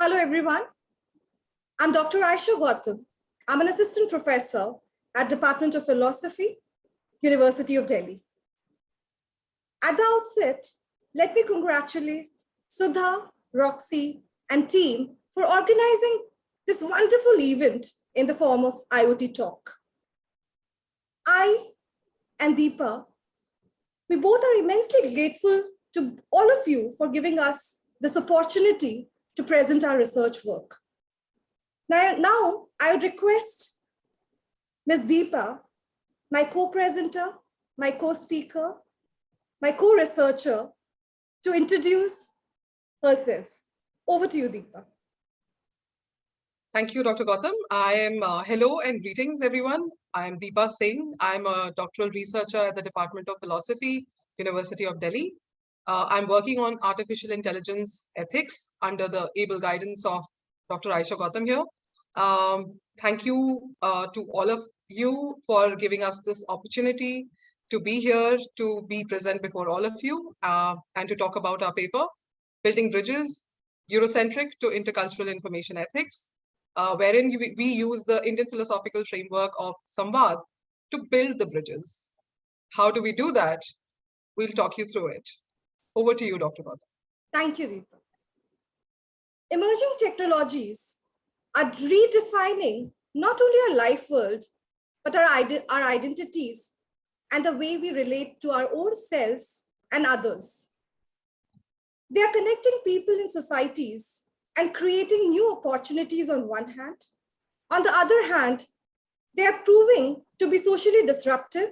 Hello, everyone. I'm Dr. Ayesha Gautam. I'm an assistant professor at Department of Philosophy, University of Delhi. At the outset, let me congratulate Sudha, Roxy, and team for organizing this wonderful event in the form of IoT Talk. I and Deepa, we both are immensely grateful to all of you for giving us this opportunity to present our research work. Now I would request Ms. Deepa, my co-presenter, my co-speaker, my co-researcher, to introduce herself. Over to you, Deepa. Thank you, Dr. Gautam. I am, hello and greetings, everyone. I am Deepa Singh. I'm a doctoral researcher at the Department of Philosophy, University of Delhi. I'm working on artificial intelligence ethics under the able guidance of Dr. Ayesha Gautam here. Thank you to all of you for giving us this opportunity to be here, to be present before all of you, and to talk about our paper, Building Bridges, Eurocentric to Intercultural Information Ethics, wherein we use the Indian philosophical framework of Samvad to build the bridges. How do we do that? We'll talk you through it. Over to you, Dr. Gautam. Thank you, Deepa. Emerging technologies are redefining not only our life world, but our identities and the way we relate to our own selves and others. They are connecting people in societies and creating new opportunities on one hand. On the other hand, they are proving to be socially disruptive,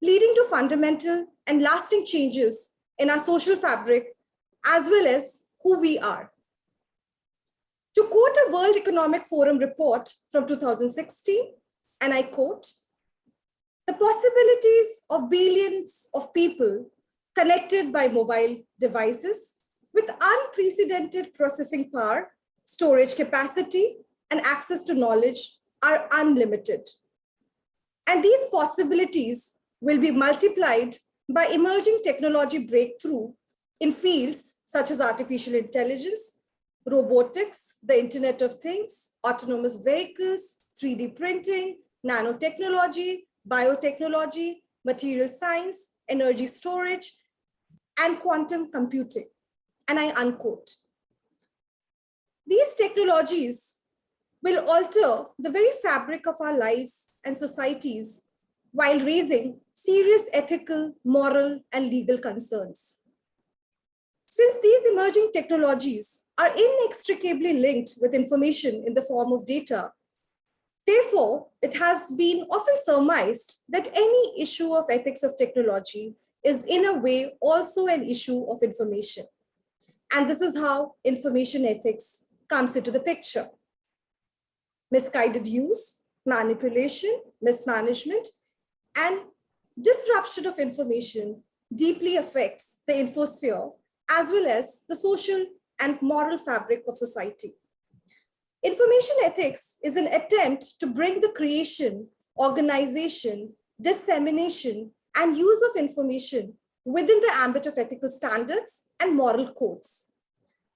leading to fundamental and lasting changes in our social fabric, as well as who we are. To quote a World Economic Forum report from 2016, and I quote, "The possibilities of billions of people connected by mobile devices with unprecedented processing power, storage capacity, and access to knowledge are unlimited. And these possibilities will be multiplied by emerging technology breakthrough in fields such as artificial intelligence, robotics, the Internet of Things, autonomous vehicles, 3D printing, nanotechnology, biotechnology, material science, energy storage, and quantum computing." And I unquote. These technologies will alter the very fabric of our lives and societies while raising serious ethical, moral, and legal concerns. Since these emerging technologies are inextricably linked with information in the form of data, therefore, it has been often surmised that any issue of ethics of technology is in a way also an issue of information. And this is how information ethics comes into the picture. Misguided use, manipulation, mismanagement, and disruption of information deeply affects the infosphere as well as the social and moral fabric of society. Information ethics is an attempt to bring the creation, organization, dissemination, and use of information within the ambit of ethical standards and moral codes.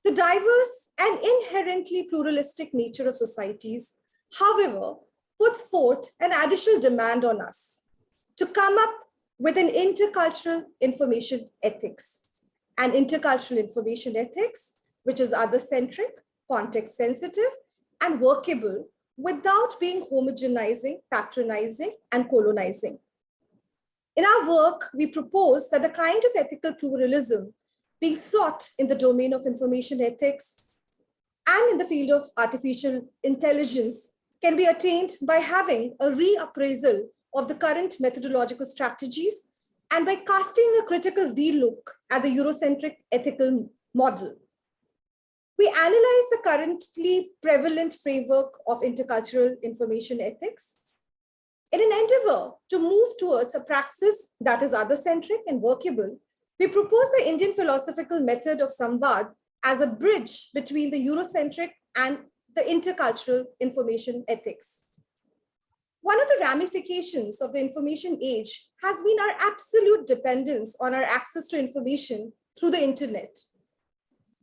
The diverse and inherently pluralistic nature of societies, however, puts forth an additional demand on us to come up with an intercultural information ethics. An intercultural information ethics, which is other-centric, context-sensitive, and workable without being homogenizing, patronizing, and colonizing. In our work, we propose that the kind of ethical pluralism being sought in the domain of information ethics and in the field of artificial intelligence can be attained by having a reappraisal of the current methodological strategies and by casting a critical relook at the Eurocentric ethical model. We analyze the currently prevalent framework of intercultural information ethics in an endeavor to move towards a praxis that is other-centric and workable. We propose the Indian philosophical method of Samvad as a bridge between the Eurocentric and the intercultural information ethics. One of the ramifications of the information age has been our absolute dependence on our access to information through the internet.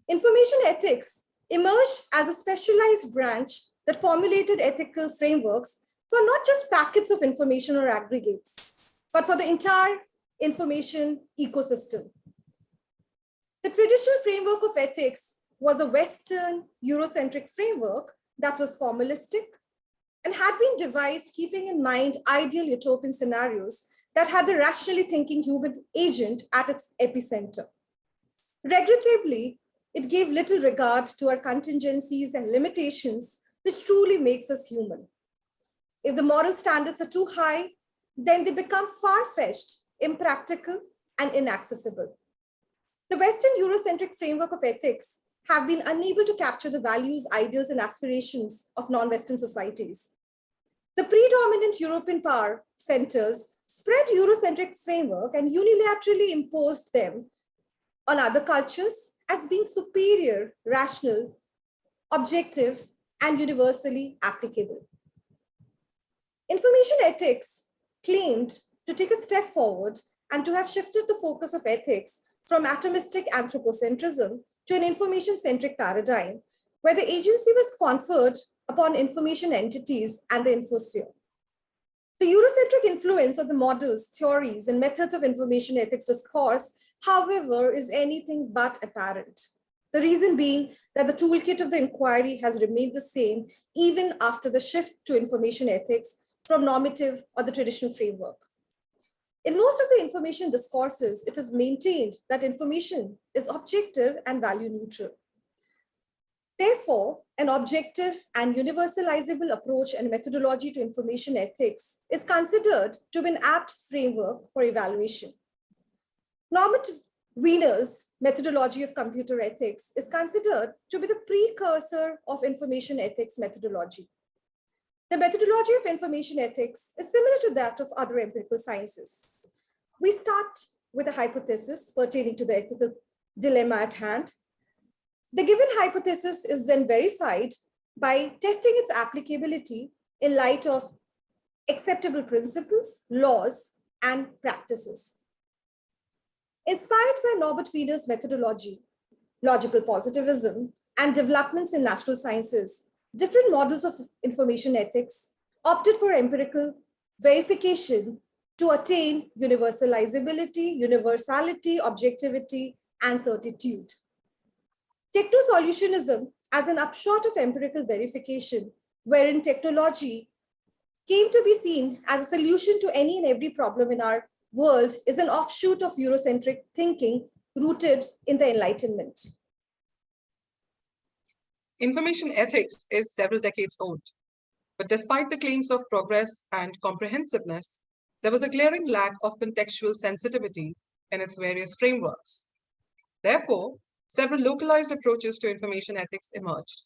Information ethics emerged as a specialized branch that formulated ethical frameworks for not just packets of information or aggregates, but for the entire information ecosystem. The traditional framework of ethics was a Western Eurocentric framework that was formalistic and had been devised keeping in mind ideal utopian scenarios that had the rationally thinking human agent at its epicenter. Regrettably, it gave little regard to our contingencies and limitations, which truly makes us human. If the moral standards are too high, then they become far-fetched, impractical, and inaccessible. The Western Eurocentric framework of ethics have been unable to capture the values, ideals, and aspirations of non-Western societies. The predominant European power centers spread Eurocentric framework and unilaterally imposed them on other cultures as being superior, rational, objective, and universally applicable. Information ethics claimed to take a step forward and to have shifted the focus of ethics from atomistic anthropocentrism to an information-centric paradigm, where the agency was conferred upon information entities and the infosphere. The Eurocentric influence of the models, theories, and methods of information ethics discourse, however, is anything but apparent. The reason being that the toolkit of the inquiry has remained the same even after the shift to information ethics from normative or the traditional framework. In most of the information discourses, it is maintained that information is objective and value neutral. Therefore, an objective and universalizable approach and methodology to information ethics is considered to be an apt framework for evaluation. Norbert Wiener's methodology of computer ethics is considered to be the precursor of information ethics methodology. The methodology of information ethics is similar to that of other empirical sciences. We start with a hypothesis pertaining to the ethical dilemma at hand. The given hypothesis is then verified by testing its applicability in light of acceptable principles, laws, and practices. Inspired by Norbert Wiener's methodology, logical positivism, and developments in natural sciences, different models of information ethics opted for empirical verification to attain universalizability, universality, objectivity, and certitude. Techno-solutionism as an upshot of empirical verification, wherein technology came to be seen as a solution to any and every problem in our world, is an offshoot of Eurocentric thinking rooted in the Enlightenment. Information ethics is several decades old, but despite the claims of progress and comprehensiveness, there was a glaring lack of contextual sensitivity in its various frameworks. Therefore, several localized approaches to information ethics emerged,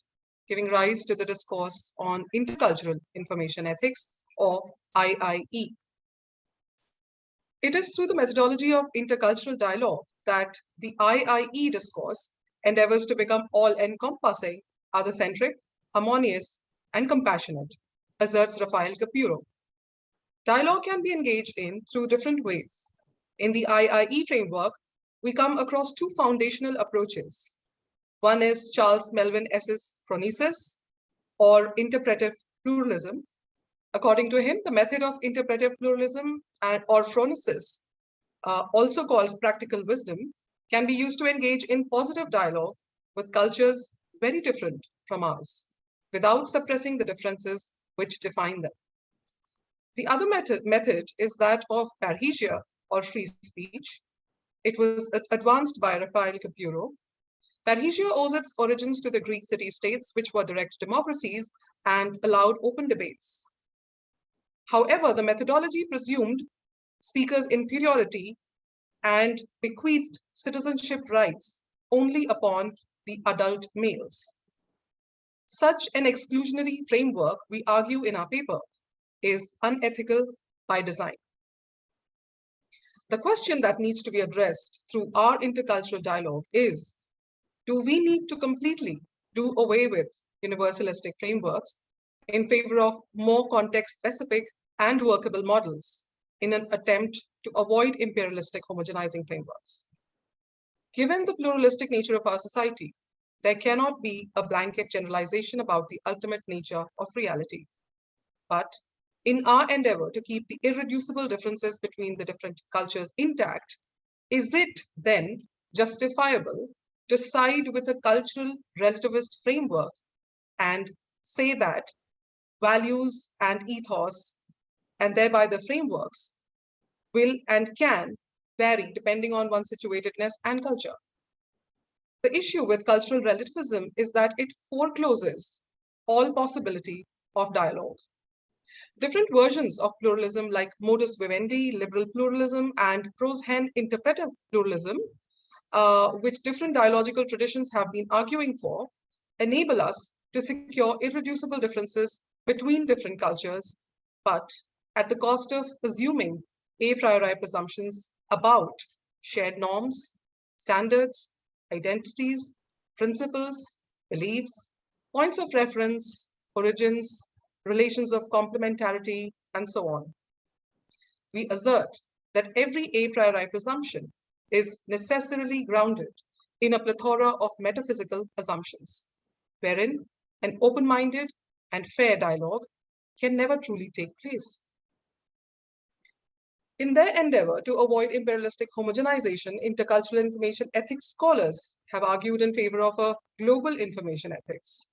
giving rise to the discourse on intercultural information ethics, or IIE. It is through the methodology of intercultural dialogue that the IIE discourse endeavors to become all-encompassing, other-centric, harmonious, and compassionate, asserts Rafael Capurro. Dialogue can be engaged in through different ways. In the IIE framework, we come across two foundational approaches. One is Charles Melvin S's phronesis, or interpretive pluralism. According to him, the method of interpretive pluralism or phronesis, also called practical wisdom, can be used to engage in positive dialogue with cultures very different from ours, without suppressing the differences which define them. The other method is that of parrhesia, or free speech. It was advanced by Rafael Capurro. Parrhesia owes its origins to the Greek city-states, which were direct democracies and allowed open debates. However, the methodology presumed speakers' inferiority and bequeathed citizenship rights only upon the adult males. Such an exclusionary framework, we argue in our paper, is unethical by design. The question that needs to be addressed through our intercultural dialogue is, do we need to completely do away with universalistic frameworks in favor of more context-specific and workable models in an attempt to avoid imperialistic homogenizing frameworks? Given the pluralistic nature of our society, There cannot be a blanket generalization about the ultimate nature of reality. But in our endeavor to keep the irreducible differences between the different cultures intact, is it then justifiable to side with a cultural relativist framework and say that values and ethos, and thereby the frameworks, will and can vary depending on one's situatedness and culture? The issue with cultural relativism is that it forecloses all possibility of dialogue. Different versions of pluralism, like modus vivendi, liberal pluralism, and prose hen interpretive pluralism, which different dialogical traditions have been arguing for, enable us to secure irreducible differences between different cultures, but at the cost of assuming a priori presumptions about shared norms, standards, identities, principles, beliefs, points of reference, origins, relations of complementarity, and so on. We assert that every a priori presumption is necessarily grounded in a plethora of metaphysical assumptions, wherein an open-minded and fair dialogue can never truly take place. In their endeavor to avoid imperialistic homogenization, intercultural information ethics scholars have argued in favor of a global information ethics.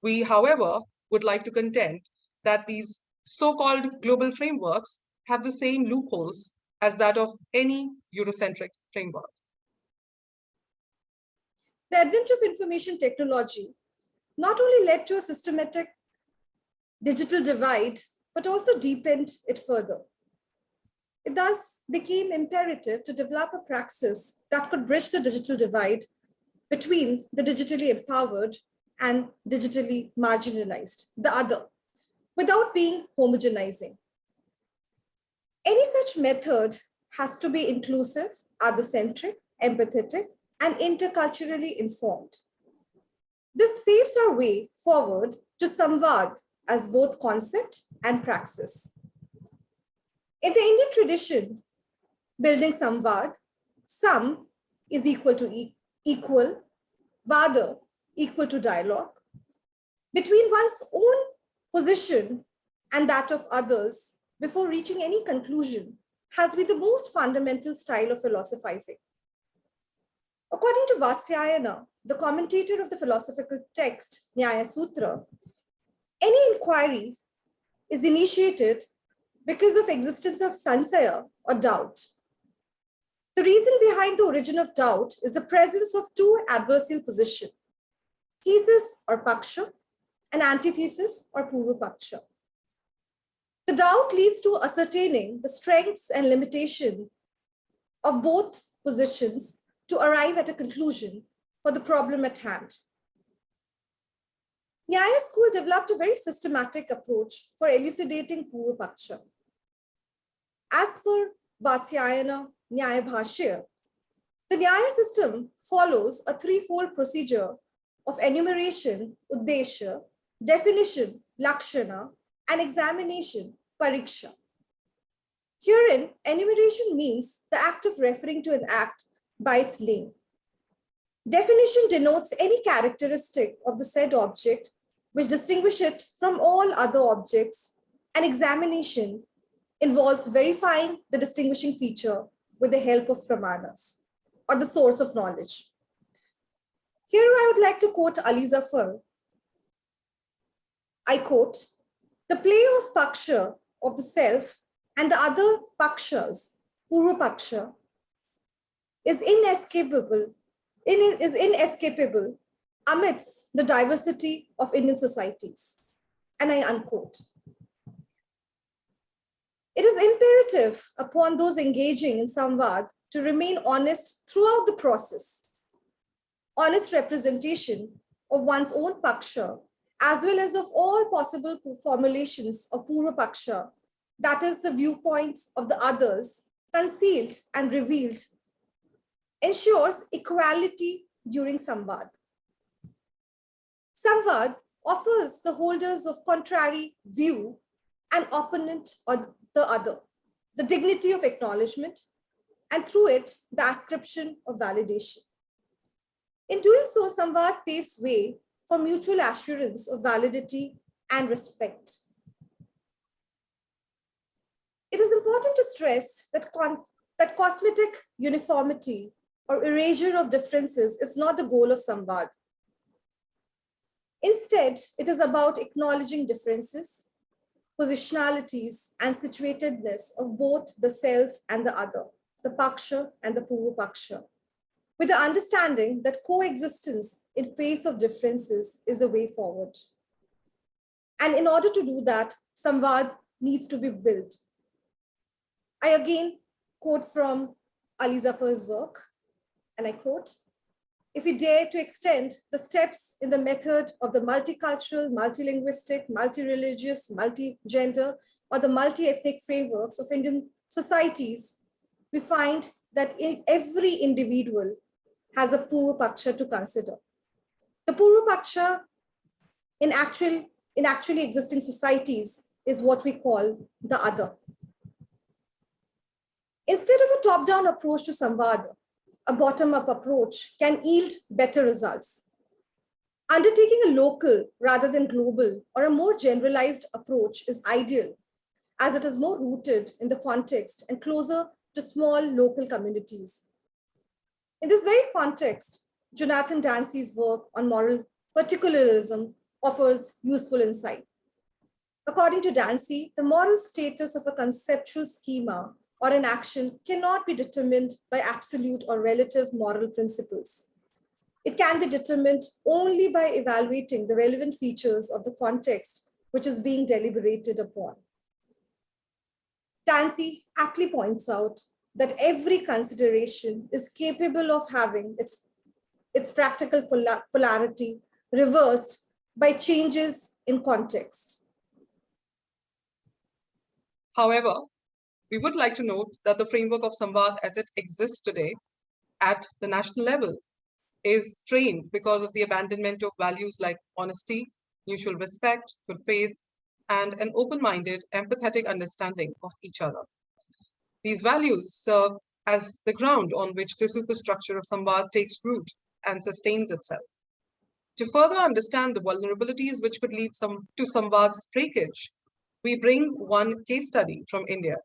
We, however, would like to contend that these so-called global frameworks have the same loopholes as that of any Eurocentric framework. The advent of information technology not only led to a systematic digital divide, but also deepened it further. It thus became imperative to develop a praxis that could bridge the digital divide between the digitally empowered and digitally marginalized, the other, without being homogenizing. Any such method has to be inclusive, other-centric, empathetic, and interculturally informed. This paves our way forward to Samvad as both concept and praxis. In the Indian tradition, building Samvad, Sam is equal to equal, Vada equal to dialogue, between one's own position and that of others before reaching any conclusion has been the most fundamental style of philosophizing. According to Vatsyayana, the commentator of the philosophical text Nyaya Sutra, any inquiry is initiated because of existence of sansaya or doubt. The reason behind the origin of doubt is the presence of two adversarial positions, thesis or paksha, and antithesis or purva paksha. The doubt leads to ascertaining the strengths and limitations of both positions to arrive at a conclusion for the problem at hand. Nyaya school developed a very systematic approach for elucidating purva paksha. As for Vatsyayana Nyaya Bhashya, the Nyaya system follows a threefold procedure of enumeration, uddesha, definition, lakshana, and examination, pariksha. Herein, enumeration means the act of referring to an act by its name. Definition denotes any characteristic of the said object which distinguish it from all other objects, and examination involves verifying the distinguishing feature with the help of pramanas, or the source of knowledge. Here I would like to quote Ali Zafar. I quote, "The play of paksha of the self and the other pakshas, purva paksha, is inescapable amidst the diversity of Indian societies." And I unquote. It is imperative upon those engaging in Samvad to remain honest throughout the process. Honest representation of one's own paksha, as well as of all possible formulations of purva paksha, that is the viewpoints of the others, concealed and revealed, ensures equality during Samvad. Samvad offers the holders of contrary view an opponent or the other, the dignity of acknowledgement, and through it, the ascription of validation. In doing so, Samvad paves way for mutual assurance of validity and respect. It is important to stress that cosmetic uniformity or erasure of differences is not the goal of Samvad. Instead, it is about acknowledging differences, positionalities, and situatedness of both the self and the other, the Paksha and the Purva Paksha, with the understanding that coexistence in face of differences is the way forward. And in order to do that, Samvad needs to be built. I again quote from Ali Zafar's work, and I quote, "If we dare to extend the steps in the method of the multicultural, multilinguistic, multireligious, multigender, or the multi-ethnic frameworks of Indian societies, we find that every individual has a Purva Paksha to consider. The Purva Paksha in actually existing societies is what we call the other. Instead of a top-down approach to Samvad, a bottom-up approach can yield better results. Undertaking a local rather than global or a more generalized approach is ideal, as it is more rooted in the context and closer to small local communities. In this very context, Jonathan Dancy's work on moral particularism offers useful insight. According to Dancy, the moral status of a conceptual schema or an action cannot be determined by absolute or relative moral principles. It can be determined only by evaluating the relevant features of the context which is being deliberated upon. Dancy aptly points out that every consideration is capable of having its practical polarity reversed by changes in context. However, we would like to note that the framework of Samvad as it exists today at the national level is strained because of the abandonment of values like honesty, mutual respect, good faith, and an open-minded, empathetic understanding of each other. These values serve as the ground on which the superstructure of Samvad takes root and sustains itself. To further understand the vulnerabilities which could lead to Samvad's breakage, we bring one case study from India.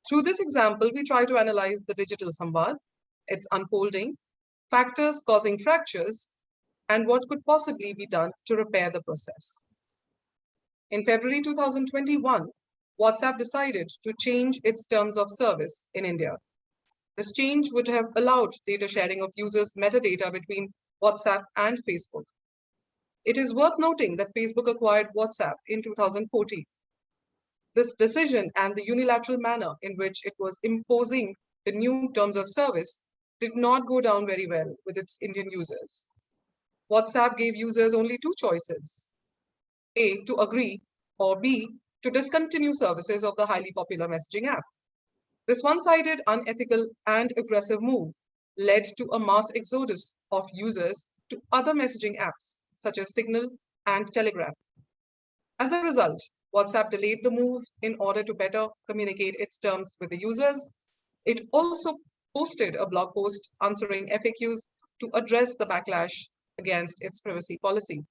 Through this example, we try to analyze the digital Samvad, its unfolding, factors causing fractures, and what could possibly be done to repair the process. In February 2021, WhatsApp decided to change its terms of service in India. This change would have allowed data sharing of users' metadata between WhatsApp and Facebook. It is worth noting that Facebook acquired WhatsApp in 2014. This decision and the unilateral manner in which it was imposing the new terms of service did not go down very well with its Indian users. WhatsApp gave users only two choices: A, to agree, or B, to discontinue services of the highly popular messaging app. This one-sided, unethical, and aggressive move led to a mass exodus of users to other messaging apps, such as Signal and Telegram. As a result, WhatsApp delayed the move in order to better communicate its terms with the users. It also posted a blog post answering FAQs to address the backlash against its privacy policy.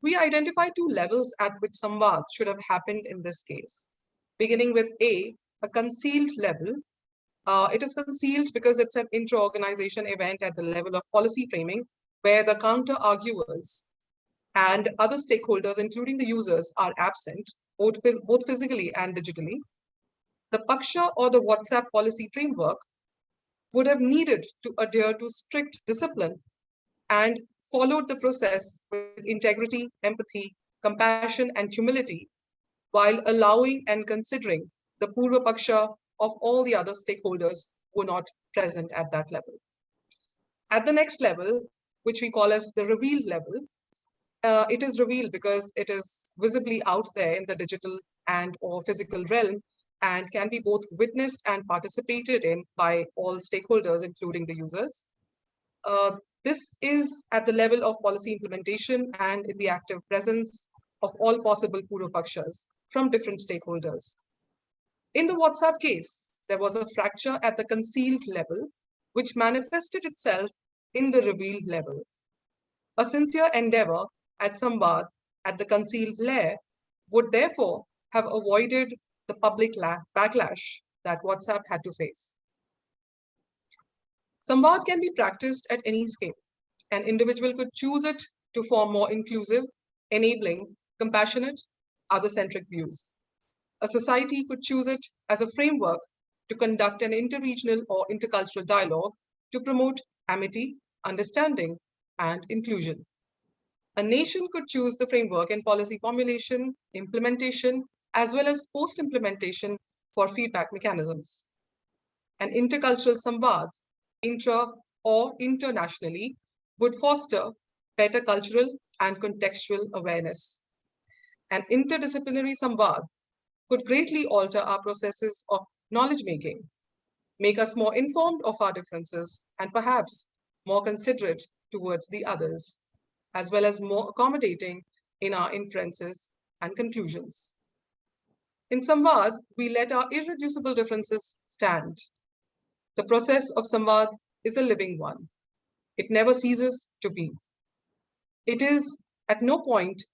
We identify two levels at which Samvad should have happened in this case. Beginning with A concealed level. It is concealed because it's an intra-organization event at the level of policy framing, where the counter-arguers and other stakeholders, including the users, are absent, both physically and digitally. The Paksha or the WhatsApp policy framework would have needed to adhere to strict discipline and followed the process with integrity, empathy, compassion, and humility, while allowing and considering the Purva Paksha of all the other stakeholders who were not present at that level. At the next level, which we call as the revealed level, it is revealed because it is visibly out there in the digital and or physical realm and can be both witnessed and participated in by all stakeholders, including the users. This is at the level of policy implementation and in the active presence of all possible Purva Pakshas from different stakeholders. In the WhatsApp case, there was a fracture at the concealed level, which manifested itself in the revealed level. A sincere endeavor at Samvad at the concealed layer would therefore have avoided the public backlash that WhatsApp had to face. Samvad can be practiced at any scale. An individual could choose it to form more inclusive, enabling, compassionate, other-centric views. A society could choose it as a framework to conduct an interregional or intercultural dialogue to promote amity, understanding, and inclusion. A nation could choose the framework and policy formulation, implementation, as well as post-implementation for feedback mechanisms. An intercultural samvad, intra or internationally, would foster better cultural and contextual awareness. An interdisciplinary samvad could greatly alter our processes of knowledge making, make us more informed of our differences, and perhaps more considerate towards the others, as well as more accommodating in our inferences and conclusions. In Samvad, we let our irreducible differences stand. The process of Samvad is a living one. It never ceases to be. It at no point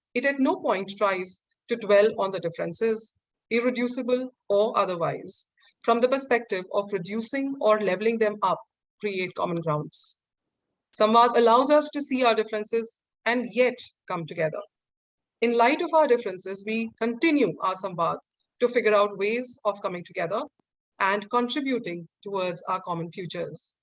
tries to dwell on the differences, irreducible or otherwise, from the perspective of reducing or leveling them up, create common grounds. Samvad allows us to see our differences and yet come together. In light of our differences, we continue our Samvad to figure out ways of coming together and contributing towards our common futures.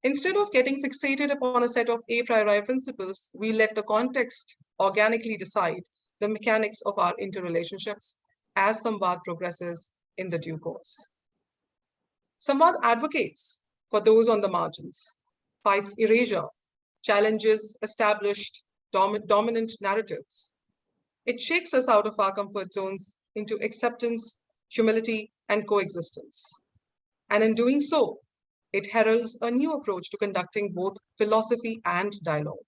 Instead of getting fixated upon a set of a priori principles, we let the context organically decide the mechanics of our interrelationships as Samvad progresses in the due course. Samvad advocates for those on the margins, fights erasure, challenges established dominant narratives. It shakes us out of our comfort zones into acceptance, humility, and coexistence. And in doing so, it heralds a new approach to conducting both philosophy and dialogue.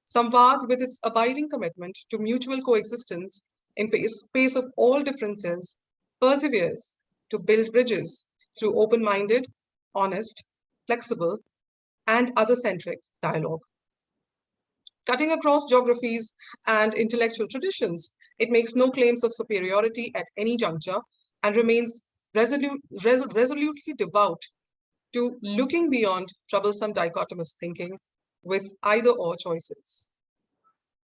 Samvad, with its abiding commitment to mutual coexistence in space of all differences, perseveres to build bridges through open-minded, honest, flexible, and other-centric dialogue. Cutting across geographies and intellectual traditions, it makes no claims of superiority at any juncture and remains resolutely devout to looking beyond troublesome dichotomous thinking with either-or choices.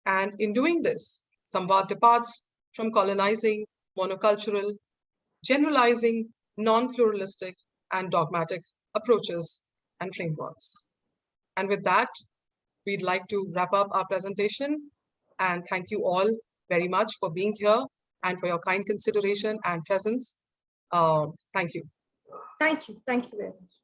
And in doing this, Samvad departs from colonizing, monocultural, generalizing, non-pluralistic, and dogmatic approaches and frameworks. And with that, we'd like to wrap up our presentation and thank you all very much for being here and for your kind consideration and presence. Thank you. Thank you. Thank you very much.